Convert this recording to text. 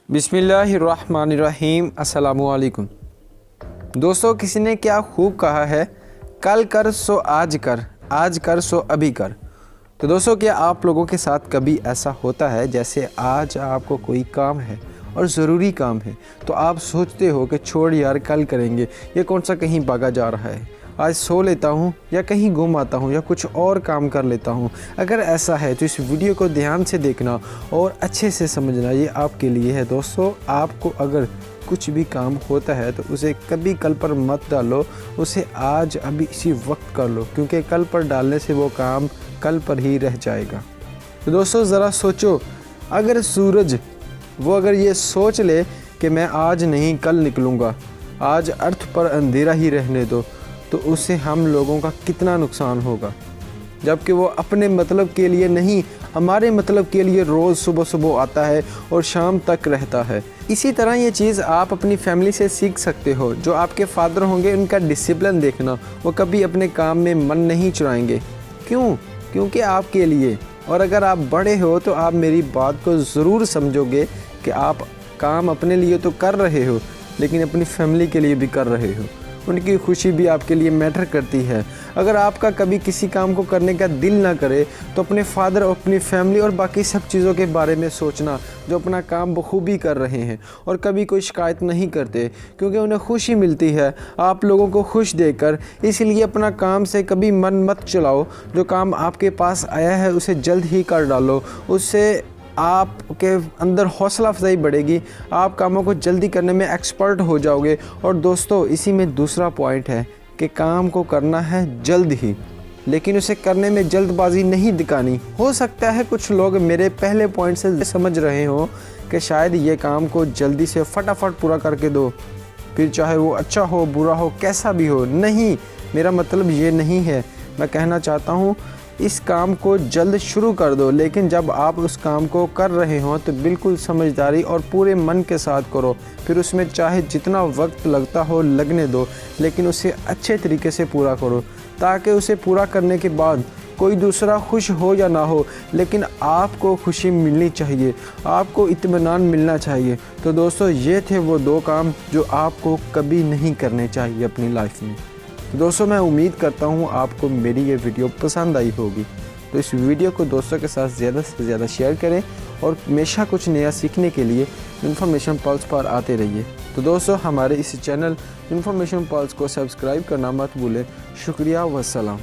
बिस्मिल्लाहिर्रहमानिर्रहीम अस्सलामुअलैकुम। दोस्तों, किसी ने क्या खूब कहा है, कल कर सो आज कर सो अभी कर। तो दोस्तों, क्या आप लोगों के साथ कभी ऐसा होता है, जैसे आज आपको कोई काम है और ज़रूरी काम है तो आप सोचते हो कि छोड़ यार कल करेंगे, ये कौन सा कहीं भागा जा रहा है, आज सो लेता हूँ या कहीं घूम आता हूँ या कुछ और काम कर लेता हूँ। अगर ऐसा है तो इस वीडियो को ध्यान से देखना और अच्छे से समझना, ये आपके लिए है। दोस्तों, आपको अगर कुछ भी काम होता है तो उसे कभी कल पर मत डालो, उसे आज अभी इसी वक्त कर लो, क्योंकि कल पर डालने से वो काम कल पर ही रह जाएगा। तो दोस्तों, ज़रा सोचो, अगर सूरज अगर ये सोच ले कि मैं आज नहीं कल निकलूँगा, आज अर्थ पर अंधेरा ही रहने दो, तो उससे हम लोगों का कितना नुकसान होगा। जबकि वो अपने मतलब के लिए नहीं, हमारे मतलब के लिए रोज़ सुबह सुबह आता है और शाम तक रहता है। इसी तरह ये चीज़ आप अपनी फैमिली से सीख सकते हो। जो आपके फादर होंगे, उनका डिसिप्लिन देखना, वो कभी अपने काम में मन नहीं चुराएंगे। क्यों? क्योंकि आपके लिए। और अगर आप बड़े हो तो आप मेरी बात को ज़रूर समझोगे कि आप काम अपने लिए तो कर रहे हो, लेकिन अपनी फैमिली के लिए भी कर रहे हो। उनकी खुशी भी आपके लिए मैटर करती है। अगर आपका कभी किसी काम को करने का दिल ना करे तो अपने फादर और अपनी फैमिली और बाकी सब चीज़ों के बारे में सोचना, जो अपना काम बखूबी कर रहे हैं और कभी कोई शिकायत नहीं करते, क्योंकि उन्हें खुशी मिलती है आप लोगों को खुश देकर। इसलिए अपना काम से कभी मन मत चलाओ। जो काम आपके पास आया है उसे जल्द ही कर डालो, उससे आपके अंदर हौसला अफजाई बढ़ेगी, आप कामों को जल्दी करने में एक्सपर्ट हो जाओगे। और दोस्तों, इसी में दूसरा पॉइंट है कि काम को करना है जल्द ही, लेकिन उसे करने में जल्दबाजी नहीं दिखानी। हो सकता है कुछ लोग मेरे पहले पॉइंट से समझ रहे हो कि शायद ये काम को जल्दी से फटाफट पूरा करके दो, फिर चाहे वो अच्छा हो बुरा हो कैसा भी हो। नहीं, मेरा मतलब ये नहीं है। मैं कहना चाहता हूँ इस काम को जल्द शुरू कर दो, लेकिन जब आप उस काम को कर रहे हो तो बिल्कुल समझदारी और पूरे मन के साथ करो। फिर उसमें चाहे जितना वक्त लगता हो लगने दो, लेकिन उसे अच्छे तरीके से पूरा करो, ताकि उसे पूरा करने के बाद कोई दूसरा खुश हो या ना हो, लेकिन आपको खुशी मिलनी चाहिए, आपको इत्मीनान मिलना चाहिए। तो दोस्तों, ये थे वो दो काम जो आपको कभी नहीं करने चाहिए अपनी लाइफ में। दोस्तों, मैं उम्मीद करता हूँ आपको मेरी ये वीडियो पसंद आई होगी। तो इस वीडियो को दोस्तों के साथ ज़्यादा से ज़्यादा शेयर करें और हमेशा कुछ नया सीखने के लिए इन्फॉर्मेशन पल्स पर आते रहिए। तो दोस्तों, हमारे इस चैनल इन्फॉर्मेशन पल्स को सब्सक्राइब करना मत भूलें। शुक्रिया, वस्सलाम।